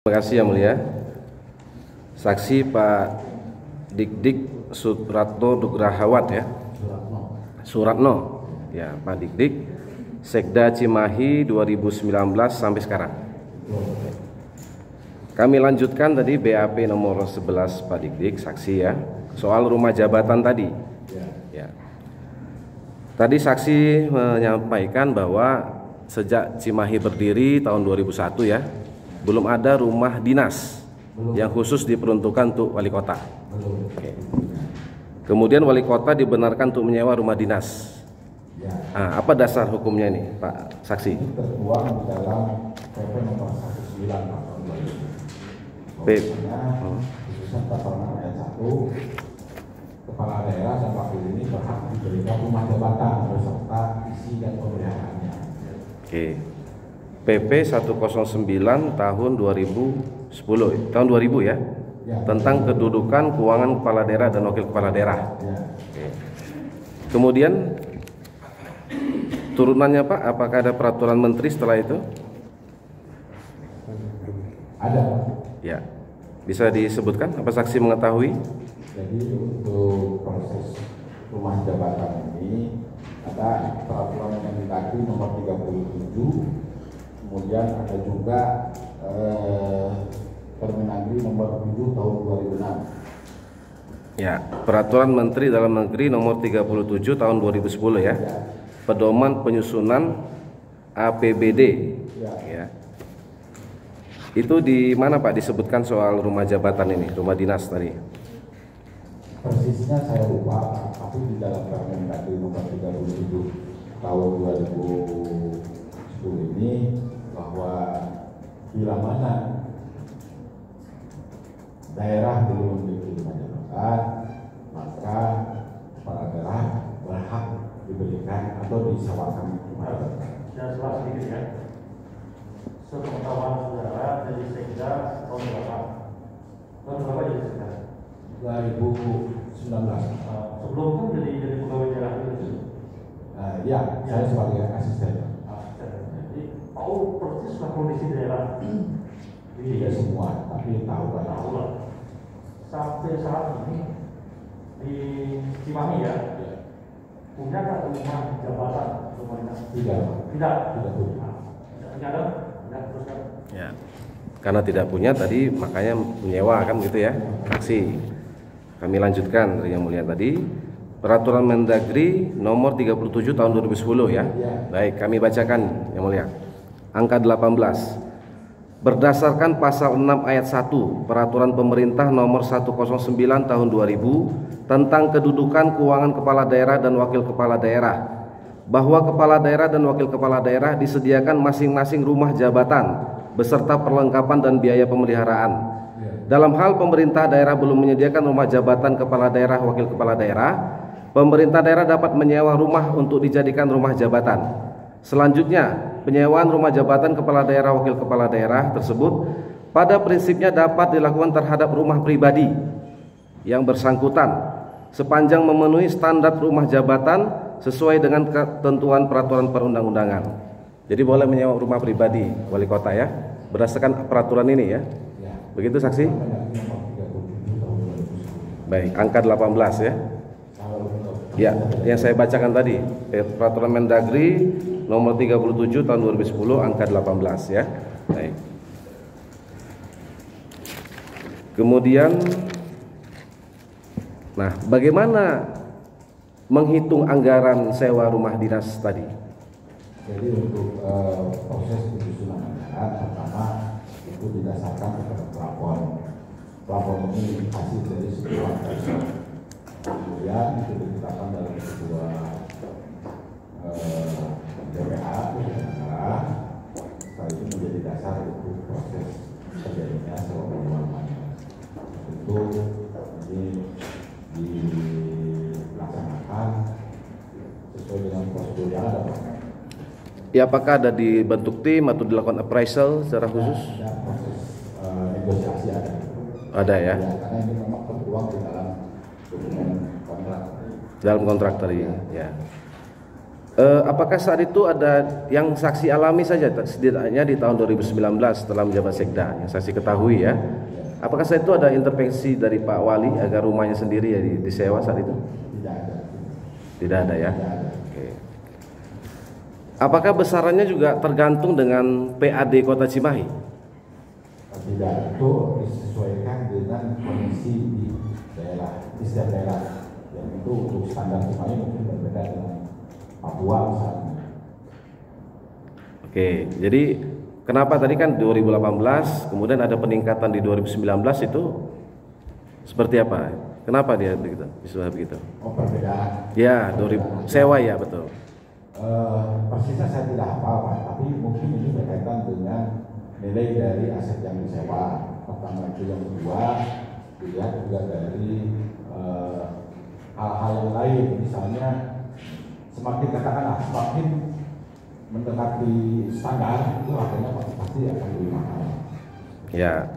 Terima kasih yang mulia. Saksi Pak Dik Suratno Nugrahawat ya. Suratno. Ya, Pak Dik Sekda Cimahi 2019 sampai sekarang. Kami lanjutkan tadi BAP nomor 11 Pak Dik saksi ya. Soal rumah jabatan tadi. Ya. Tadi saksi menyampaikan bahwa sejak Cimahi berdiri tahun 2001 ya, belum ada rumah dinas yang khusus diperuntukkan untuk wali kota. Oke. Kemudian wali kota dibenarkan untuk menyewa rumah dinas. Nah, apa dasar hukumnya nih, Pak Saksi? Ini tertuang di dalam PP nomor 19 tahun 2000. Khususnya peraturan ayat 1, kepala daerah dan wakil ini berhak diberikan rumah jabatan beserta isi dan pemeliharaannya. Oke. PP 109 tahun 2010 tahun 2000 ya, tentang kedudukan keuangan kepala daerah dan wakil kepala daerah. Oke. Kemudian turunannya Pak, apakah ada peraturan menteri setelah itu? Ada. Ya, bisa disebutkan apa saksi mengetahui? Jadi untuk proses rumah jabatan ini ada peraturan Mendagri nomor 37. Kemudian ada juga Permendagri nomor 7 tahun 2006. Ya, peraturan Menteri Dalam Negeri nomor 37 tahun 2010 ya. Pedoman penyusunan APBD. Ya. Itu di mana Pak disebutkan soal rumah jabatan ini, rumah dinas tadi? Persisnya saya lupa, tapi di dalam Permendagri nomor 37 tahun 2010 ini bahwa bila mana daerah belum memiliki rumah jabatan, maka kepala daerah berhak diberikan atau disewakan rumah jabatan. Saya salah sedikit ya. Sepengetahuan saudara dari Sekda tahun berapa? Tahun berapa jadi Sekda? 2019. Sebelum itu jadi pegawai daerah itu. Ya, saya sebagai asisten. Jadi tahu persis lah kondisi daerah. Tidak semua, tapi tahu lah. Sampai saat ini di Cimahi ya, punya nggak rumah jabatan rumah dinas? Tidak punya. Tidak ada. Teruskan. Ya. Karena tidak punya tadi makanya menyewa kan gitu ya. Saksi. Kami lanjutkan yang mulia tadi. Peraturan Mendagri nomor 37 tahun 2010 ya. Baik, kami bacakan yang mulia. Angka 18. Berdasarkan pasal 6 ayat 1 Peraturan Pemerintah nomor 109 tahun 2000 tentang kedudukan keuangan kepala daerah dan wakil kepala daerah, bahwa kepala daerah dan wakil kepala daerah disediakan masing-masing rumah jabatan beserta perlengkapan dan biaya pemeliharaan. Dalam hal pemerintah daerah belum menyediakan rumah jabatan kepala daerah wakil kepala daerah, pemerintah daerah dapat menyewa rumah untuk dijadikan rumah jabatan. Selanjutnya, penyewaan rumah jabatan kepala daerah wakil kepala daerah tersebut pada prinsipnya dapat dilakukan terhadap rumah pribadi yang bersangkutan sepanjang memenuhi standar rumah jabatan sesuai dengan ketentuan peraturan perundang-undangan. Jadi boleh menyewa rumah pribadi wali kota ya, berdasarkan peraturan ini ya. Begitu saksi? Baik, angka 18 ya. Ya, yang saya bacakan tadi, peraturan Mendagri nomor 37 tahun 2010 angka 18 ya. Baik. Kemudian nah, bagaimana menghitung anggaran sewa rumah dinas tadi? Jadi untuk proses penyusunan anggaran pertama itu didasarkan kepada plafon. Plafon ini hasil dari sebuah riset. Kemudian itu ditetapkan dalam sebuah DPA negara. Setelah itu menjadi dasar untuk proses terjadinya sewa penyewaan. Tentu ini dilaksanakan sesuai dengan prosedur yang ada. Ya, apakah ada dibentuk tim atau dilakukan appraisal secara khusus? Ada proses negosiasi ada. Ada ya? Karena ini memang tertuang di dalam dokumen kontrak. Dalam kontrak tadi ya. Apakah saat itu ada yang saksi alami saja, setidaknya di tahun 2019 setelah menjabat sekda, yang saksi ketahui ya? Apakah saat itu ada intervensi dari Pak Wali agar rumahnya sendiri ya disewa saat itu? Tidak ada. Tidak ada ya? Tidak ada. Oke. Apakah besarannya juga tergantung dengan PAD Kota Cimahi? Tidak, itu disesuaikan dengan kondisi di daerah, di setiap daerah. Yang itu untuk standar Cimahi mungkin berbeda dengan Papua misalnya. Oke, jadi kenapa tadi kan 2018, kemudian ada peningkatan di 2019 itu seperti apa? Kenapa dia begitu? Bisa begitu? Oh, perbedaan. Ya, 2000 sewa ya, betul. Persisnya saya tidak hafal Pak, tapi mungkin ini berkaitan dengan nilai dari aset yang disewa. Pertama itu, yang kedua dilihat juga dari hal-hal yang lain, misalnya semakin katakanlah semakin mendekati standar itu harganya pasti akan lebih mahal. Ya,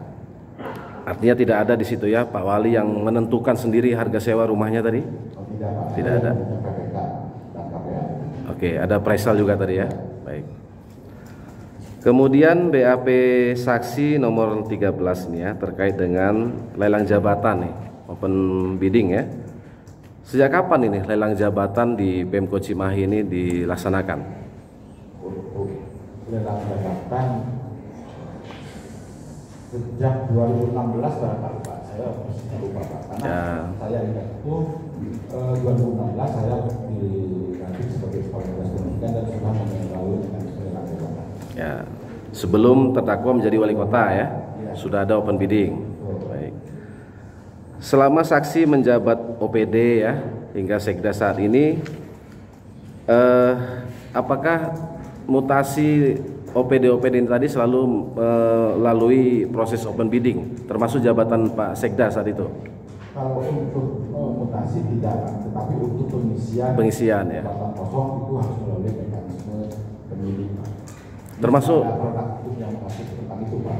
artinya tidak ada di situ ya Pak Wali yang menentukan sendiri harga sewa rumahnya tadi? Oh, tidak Pak. Tidak ada. PPK dan KPA. Oke, ada appraisal juga tadi ya. Baik. Kemudian BAP saksi nomor 13 ini ya, terkait dengan lelang jabatan nih, open bidding ya. Sejak kapan ini lelang jabatan di Pemkot Cimahi ini dilaksanakan? Untuk lelang jabatan sejak 2016 barangkali Pak, saya persisnya lupa Pak, karena Ya. saya ingat itu 2016 saya dilantik sebagai kepala dinas pendidikan dan sudah melalui mekanisme lelang jabatan. Ya, sebelum terdakwa menjadi wali kota ya, Ya. sudah ada open bidding. Baik. Selama saksi menjabat OPD ya hingga sekda saat ini, apakah mutasi OPD ini tadi selalu melalui proses open bidding, termasuk jabatan Pak Sekda saat itu? Kalau untuk mutasi tidak, tetapi untuk Pengisian, ya. jabatan kosong itu harus melalui mekanisme pemilihan. Termasuk- ada produk hukum yang mengatur tentang itu Pak.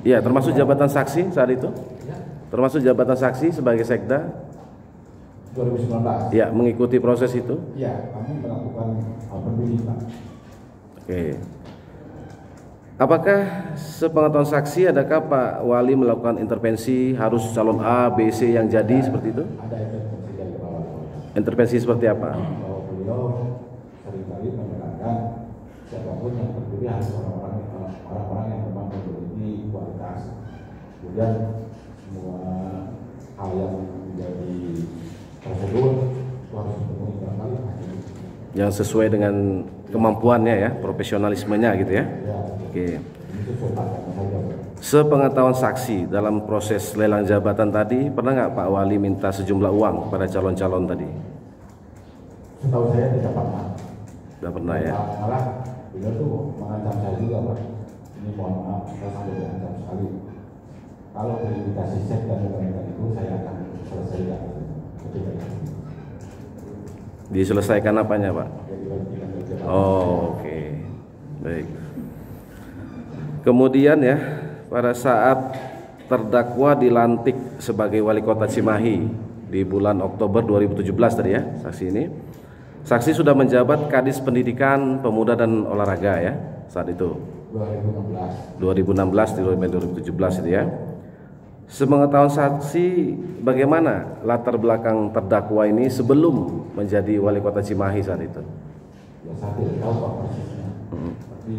Ya, termasuk jabatan saksi saat itu? Ya, Termasuk jabatan saksi sebagai Sekda? 2019. Ya, mengikuti proses itu? Ya, kami melakukan pemilihan. Oke. Apakah sepengetahuan saksi adakah Pak Wali melakukan intervensi harus calon A, B, C yang jadi seperti itu? Ada intervensi dari Kepala Kota. Intervensi seperti apa? Bahwa beliau seringkali menerangkan siapapun yang terpilih harus orang-orang yang memang memiliki kualitas. Kemudian semua hal yang menjadi prosedur itu harus dipenuhi barangkali. Yang sesuai dengan kemampuannya ya, profesionalismenya gitu ya. Ya, Oke. ini sesuai pakaian saja. Sepengetahuan saksi dalam proses lelang jabatan tadi, pernah nggak Pak Wali minta sejumlah uang kepada calon-calon tadi? Setahu saya tidak pernah. Tidak pernah ya. Malah beliau tuh mengancam saya juga Pak. Ini mohon maaf, saya sampai diancam sekali. Kalau verifikasi cek dan dokumen itu saya akan selesaikan. Ketika itu. Diselesaikan apanya Pak? Jadi verifikasi cek. Oh, oke. Baik. Kemudian ya, pada saat terdakwa dilantik sebagai wali kota Cimahi di bulan Oktober 2017 tadi ya, saksi ini. Saksi sudah menjabat Kadis Pendidikan, Pemuda dan Olahraga ya saat itu. 2016 di 2017 itu ya. Sepengetahuan saksi, bagaimana latar belakang terdakwa ini sebelum menjadi wali kota Cimahi saat itu? Ya saya tidak tahu Pak persisnya. Tapi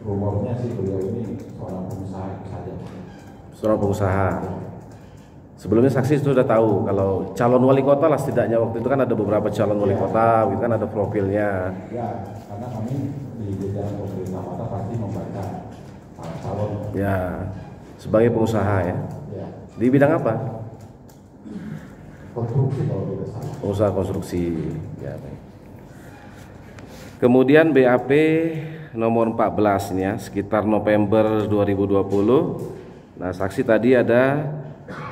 rumornya sih beliau ini seorang pengusaha saja. Seorang pengusaha. Sebelumnya saksi sudah tahu kalau calon wali kota lah, setidaknya waktu itu kan ada beberapa calon wali kota, gitu kan ada profilnya. Ya, karena kami di jajaran pemerintah kota pasti membaca para calon. Ya, sebagai pengusaha ya. Ya, Di bidang apa? konstruksi kalau tidak salah. Pengusaha konstruksi. Ya, baik. Kemudian BAP nomor 14 ini ya, sekitar November 2020. Nah, saksi tadi ada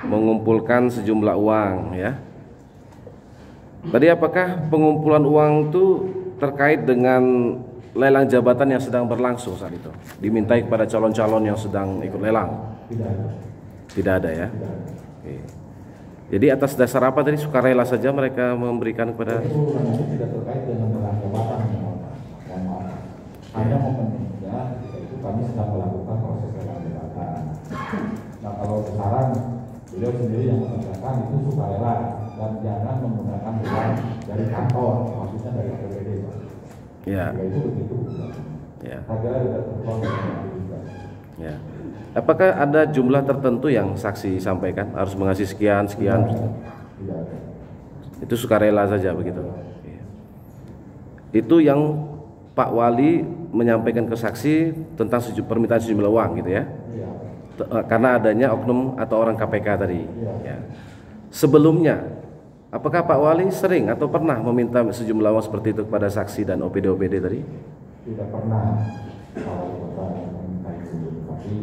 mengumpulkan sejumlah uang ya. Tadi apakah pengumpulan uang itu terkait dengan lelang jabatan yang sedang berlangsung saat itu? Dimintai kepada calon-calon yang sedang ikut lelang? Tidak ada. Tidak ada ya. Tidak ada. Oke. Jadi atas dasar apa tadi, sukarela saja mereka memberikan kepada? Itu namanya tidak terkait dengan gelar jabatan yang mohon maaf. Hanya momennya ketika itu kami sedang melakukan proses lelang jabatan. Nah kalau sekarang beliau sendiri yang mengatakan itu sukarela dan jangan menggunakan gelar dari kantor, maksudnya dari APBD. Ya. Itu begitu. Ya. Agar tidak terpengaruh juga. Ya. Apakah ada jumlah tertentu yang saksi sampaikan harus mengasih sekian sekian? Tidak ada. Itu sukarela saja begitu. Itu yang Pak Wali menyampaikan ke saksi tentang permintaan sejumlah uang gitu ya. Iya. Karena adanya oknum atau orang KPK tadi. Iya. Ya. Sebelumnya, apakah Pak Wali sering atau pernah meminta sejumlah uang seperti itu kepada saksi dan OPD tadi? Tidak pernah. Kalau kita meminta itu, tapi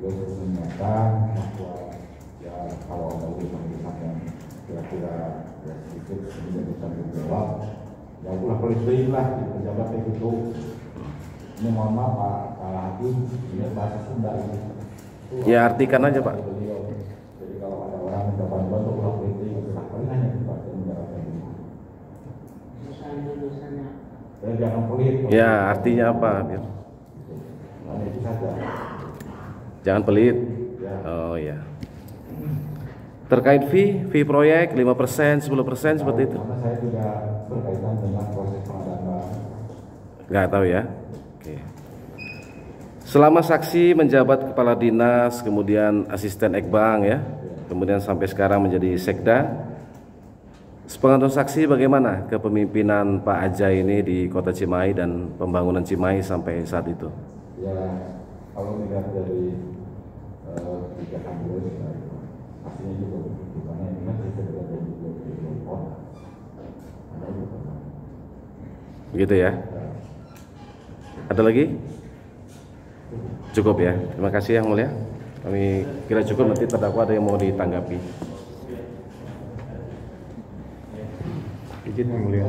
beliau mengingatkan bahwa ya kalau ada urusan yang kira-kira ya sedikit tidak bisa dijawab, ya ulah pelit-pelit lah di pejabat kayak gitu. Ini mohon maaf Pak Hakim, ini bahasa Sunda ini. Ya artikan aja Pak. Jadi kalau ada orang minta bantuan untuk ulah pelit-pelit, paling hanya kita yang menjawabnya gitu. Ya jangan pelit. Ya artinya apa? Biar. Hanya itu saja. Jangan pelit. Ya. Oh ya. Terkait fee proyek 5%, 10% seperti itu? Karena saya tidak berkaitan dengan proses pengadaan. Nggak tahu ya. Oke. Selama saksi menjabat kepala dinas, kemudian asisten ekbang ya, kemudian sampai sekarang menjadi sekda, sepengetahuan saksi bagaimana kepemimpinan Pak Ajai ini di Kota Cimahi dan pembangunan Cimahi sampai saat itu? Ya, kalau dilihat dari kebijakan beliau, pastinya juga begitu. Karena ini kan saya berada di kota. Begitu ya? Ada lagi? Cukup ya. Terima kasih Yang Mulia. Kami kira cukup, nanti terdakwa ada yang mau ditanggapi. Izin Yang Mulia.